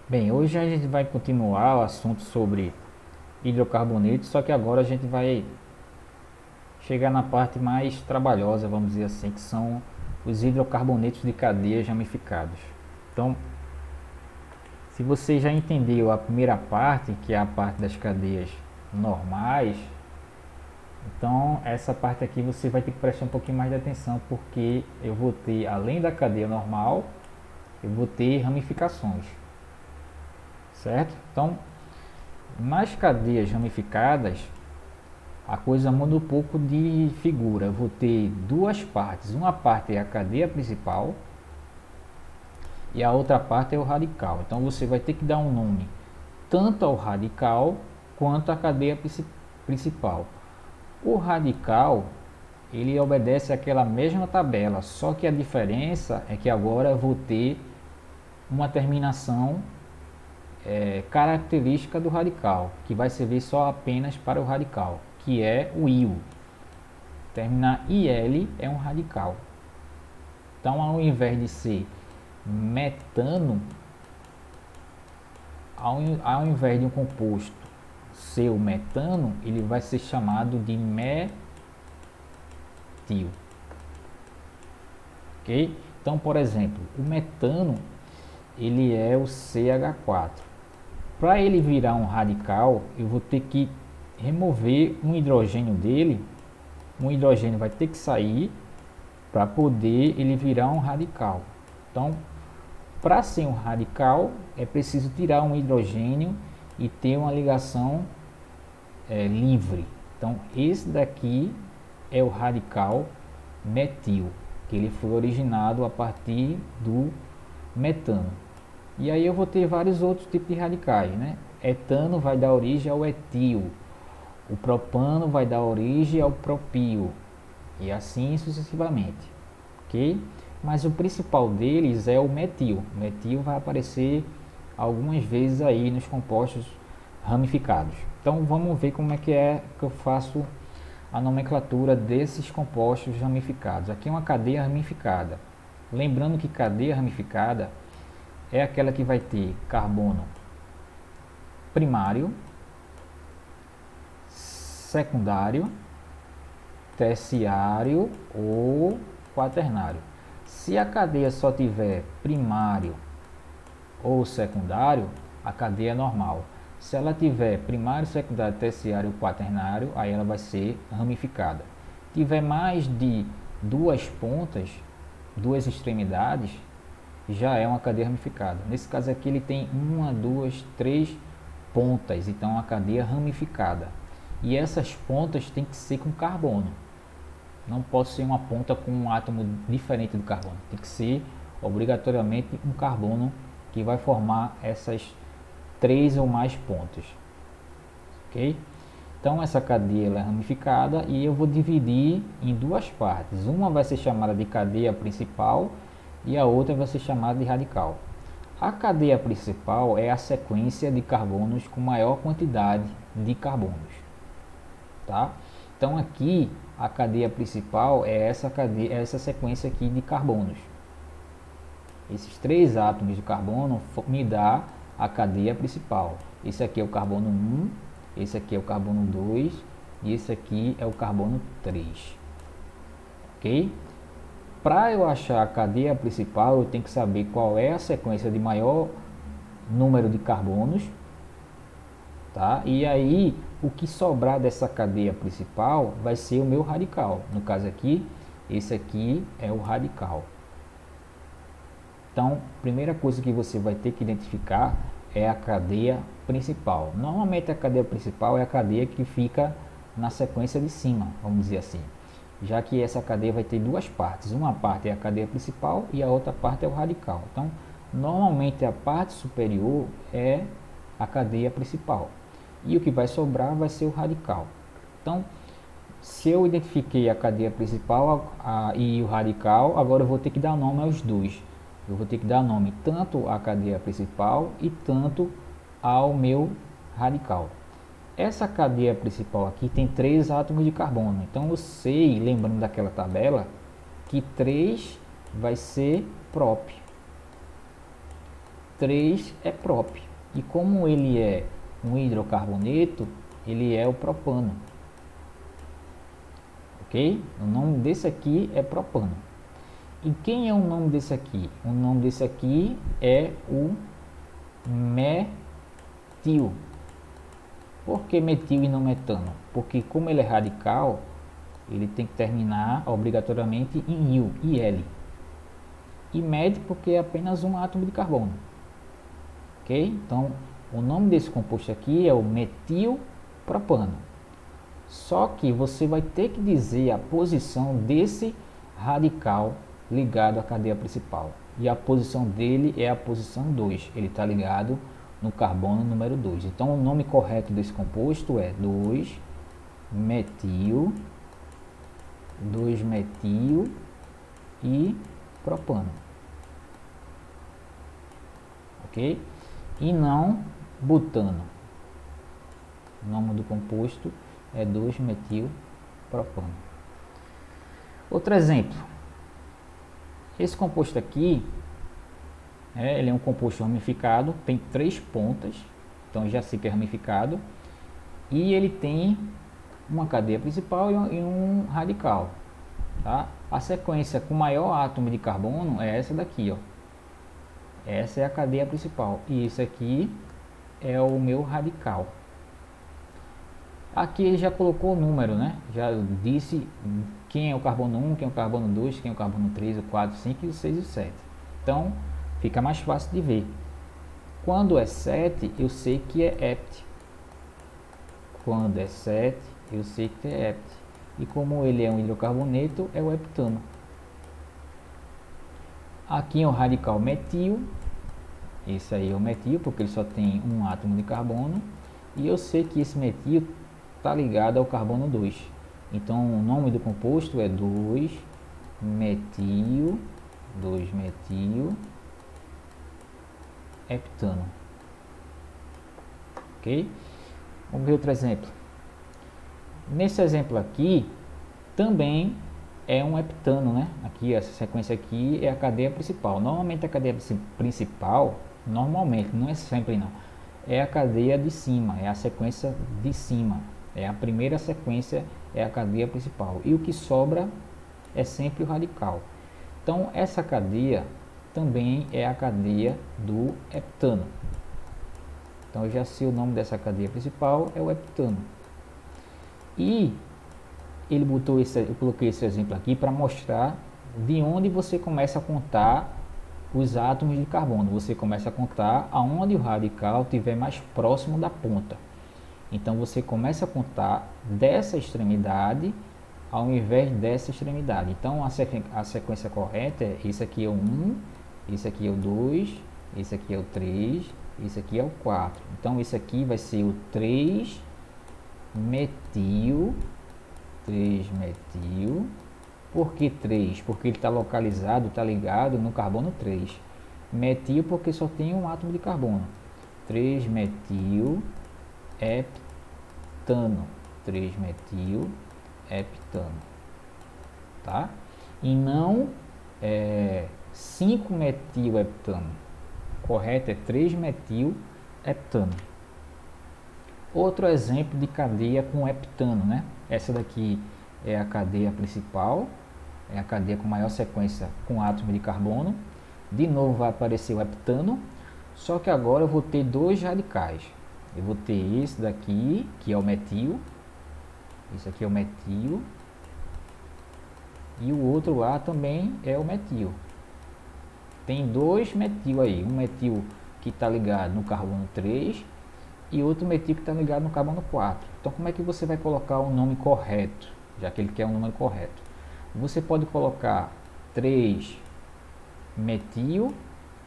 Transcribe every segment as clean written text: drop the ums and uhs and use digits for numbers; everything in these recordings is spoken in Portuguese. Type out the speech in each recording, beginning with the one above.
Bem, hoje a gente vai continuar o assunto sobre hidrocarbonetos, só que agora a gente vai chegar na parte mais trabalhosa, vamos dizer assim, que são os hidrocarbonetos de cadeias ramificados. Então, se você já entendeu a primeira parte, que é a parte das cadeias normais, então essa parte aqui você vai ter que prestar um pouquinho mais de atenção, porque eu vou ter, além da cadeia normal, eu vou ter ramificações, certo? Então, nas cadeias ramificadas, a coisa muda um pouco de figura. Eu vou ter duas partes. Uma parte é a cadeia principal e a outra parte é o radical. Então você vai ter que dar um nome tanto ao radical quanto à cadeia principal. O radical ele obedece àquela mesma tabela, só que a diferença é que agora eu vou ter uma terminação característica do radical, que vai servir só apenas para o radical, que é o IL. Terminar IL é um radical. Então, ao invés de ser metano, ao invés de um composto ser o metano, ele vai ser chamado de metil. Ok? Então, por exemplo, o metano ele é o CH4. Para ele virar um radical, eu vou ter que remover um hidrogênio dele. Um hidrogênio vai ter que sair para poder ele virar um radical. Então, para ser um radical, é preciso tirar um hidrogênio e ter uma ligação livre. Então, esse daqui é o radical metil, que ele foi originado a partir do metano. E aí eu vou ter vários outros tipos de radicais, né? Etano vai dar origem ao etil, o propano vai dar origem ao propio, e assim sucessivamente, ok? Mas o principal deles é o metil. O metil vai aparecer algumas vezes aí nos compostos ramificados. Então vamos ver como é que eu faço a nomenclatura desses compostos ramificados. Aqui é uma cadeia ramificada. Lembrando que cadeia ramificada é aquela que vai ter carbono primário, secundário, terciário ou quaternário. Se a cadeia só tiver primário ou secundário, a cadeia é normal. Se ela tiver primário, secundário, terciário ou quaternário, aí ela vai ser ramificada. Tiver mais de duas pontas, duas extremidades, já é uma cadeia ramificada. Nesse caso aqui ele tem uma, duas, três pontas, então é uma cadeia ramificada. E essas pontas tem que ser com carbono. Não pode ser uma ponta com um átomo diferente do carbono. Tem que ser obrigatoriamente um carbono que vai formar essas três ou mais pontas. Ok? Então essa cadeia ela é ramificada e eu vou dividir em duas partes. Uma vai ser chamada de cadeia principal e a outra vai ser chamada de radical. A cadeia principal é a sequência de carbonos com maior quantidade de carbonos, tá? Então aqui a cadeia principal é essa sequência aqui de carbonos. Esses três átomos de carbono me dá a cadeia principal. Esse aqui é o carbono 1, esse aqui é o carbono 2 e esse aqui é o carbono 3. Ok? Para eu achar a cadeia principal, eu tenho que saber qual é a sequência de maior número de carbonos, tá? E aí, o que sobrar dessa cadeia principal vai ser o meu radical. No caso aqui, esse aqui é o radical. Então, primeira coisa que você vai ter que identificar é a cadeia principal. Normalmente a cadeia principal é a cadeia que fica na sequência de cima, vamos dizer assim. Já que essa cadeia vai ter duas partes. Uma parte é a cadeia principal e a outra parte é o radical. Então, normalmente a parte superior é a cadeia principal. E o que vai sobrar vai ser o radical. Então, se eu identifiquei a cadeia principal e o radical, agora eu vou ter que dar nome aos dois. Eu vou ter que dar nome tanto à cadeia principal e tanto ao meu radical. Essa cadeia principal aqui tem 3 átomos de carbono. Então eu sei, lembrando daquela tabela, que 3 vai ser prop. 3 é prop. E como ele é um hidrocarboneto, ele é o propano. Ok? O nome desse aqui é propano. E quem é o nome desse aqui? O nome desse aqui é o metil. Por que metil e não metano? Porque como ele é radical, ele tem que terminar obrigatoriamente em IL. E med porque é apenas um átomo de carbono. Ok? Então, o nome desse composto aqui é o metilpropano. Só que você vai ter que dizer a posição desse radical ligado à cadeia principal. E a posição dele é a posição 2. Ele está ligado no carbono número 2. Então, o nome correto desse composto é 2-metil e propano. Ok? E não butano. O nome do composto é 2-metilpropano. Outro exemplo. Esse composto aqui, ele é um composto ramificado, tem 3 pontas, então já sei que é ramificado, e ele tem uma cadeia principal e um radical. Tá? A sequência com maior átomo de carbono é essa daqui, ó. Essa é a cadeia principal e isso aqui é o meu radical. Aqui ele já colocou o número, né? Já disse quem é o carbono 1, quem é o carbono 2, quem é o carbono 3, o 4, 5, o 6 e o 7. Então fica mais fácil de ver. Quando é 7, eu sei que é hept. Quando é 7, eu sei que é hept. E como ele é um hidrocarboneto, é o heptano. Aqui é o radical metil. Esse aí é o metil, porque ele só tem um átomo de carbono. E eu sei que esse metil está ligado ao carbono 2. Então o nome do composto é 2-metil heptano. Ok? Vamos ver outro exemplo. Nesse exemplo aqui, também é um heptano, né? Aqui, essa sequência aqui é a cadeia principal. Normalmente a cadeia principal, normalmente, não é sempre não, é a cadeia de cima, é a sequência de cima. É a primeira sequência, é a cadeia principal. E o que sobra é sempre o radical. Então, essa cadeia também é a cadeia do heptano. Então, eu já sei o nome dessa cadeia principal, é o heptano. E ele botou eu coloquei esse exemplo aqui para mostrar de onde você começa a contar os átomos de carbono. Você começa a contar aonde o radical estiver mais próximo da ponta. Então você começa a contar dessa extremidade ao invés dessa extremidade. Então a sequência correta é: esse aqui é o 1, esse aqui é o 2, esse aqui é o 3, esse aqui é o 4. Então esse aqui vai ser o 3-metil. Por que 3? Porque ele está localizado, está ligado no carbono 3. Metil porque só tem um átomo de carbono. 3-metil heptano. 3-metil heptano. Tá? E não 5-metil heptano. Correto é 3-metil heptano. Outro exemplo de cadeia com heptano, né? Essa daqui é a cadeia principal, é a cadeia com maior sequência com átomo de carbono. De novo vai aparecer o heptano, só que agora eu vou ter dois radicais. Eu vou ter esse daqui, que é o metil, esse aqui é o metil, e o outro lá também é o metil. Tem dois metil aí, um metil que está ligado no carbono 3 e outro metil que está ligado no carbono 4. Então como é que você vai colocar o nome correto, já que ele quer um número correto? Você pode colocar 3-metil,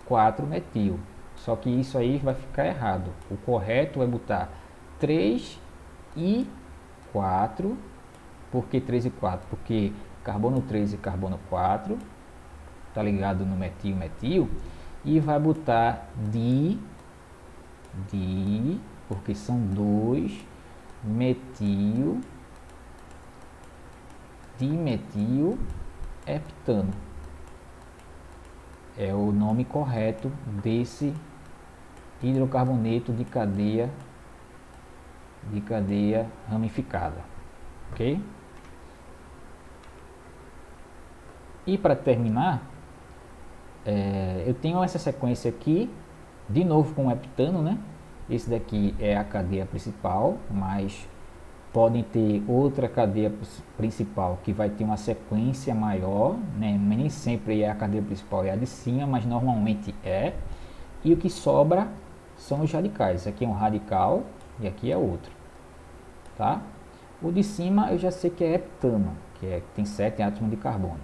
4-metil, só que isso aí vai ficar errado. O correto é botar 3 e 4, por que 3 e 4? Porque carbono 3 e carbono 4 está ligado no metil, metil, e vai botar porque são dois metil, dimetil heptano. É o nome correto desse hidrocarboneto de cadeia ramificada, ok? E para terminar, eu tenho essa sequência aqui, de novo com o heptano, né? Esse daqui é a cadeia principal, mas podem ter outra cadeia principal que vai ter uma sequência maior, né? Nem sempre é a cadeia principal, é a de cima, mas normalmente é. E o que sobra são os radicais. Aqui é um radical e aqui é outro, tá? O de cima eu já sei que é heptano, que tem 7 átomos de carbono.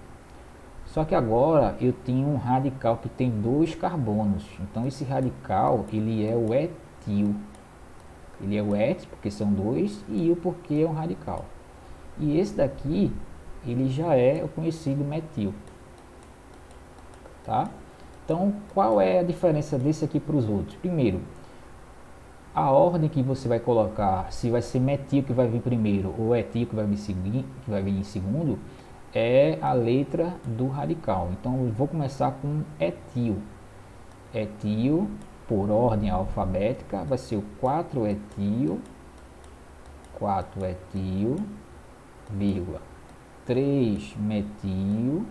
Só que agora eu tenho um radical que tem 2 carbonos. Então esse radical, ele é o etil. Ele é o et porque são 2 e o porque é um radical. E esse daqui, ele já é o conhecido metil. Tá? Então, qual é a diferença desse aqui para os outros? Primeiro, a ordem que você vai colocar, se vai ser metil que vai vir primeiro ou etil que vai vir em segundo, é a letra do radical. Então eu vou começar com etil. Etil, por ordem alfabética, vai ser o 4-etil, 4-etil, vírgula, 3-metil,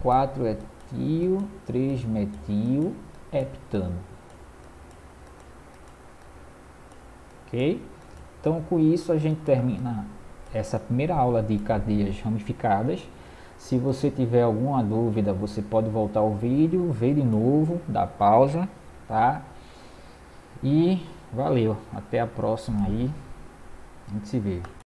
4-etil, 3-metil, heptano. Ok? Então com isso a gente termina essa primeira aula de cadeias ramificadas. Se você tiver alguma dúvida, você pode voltar ao vídeo, ver de novo, dar pausa, tá? E valeu, até a próxima aí, a gente se vê.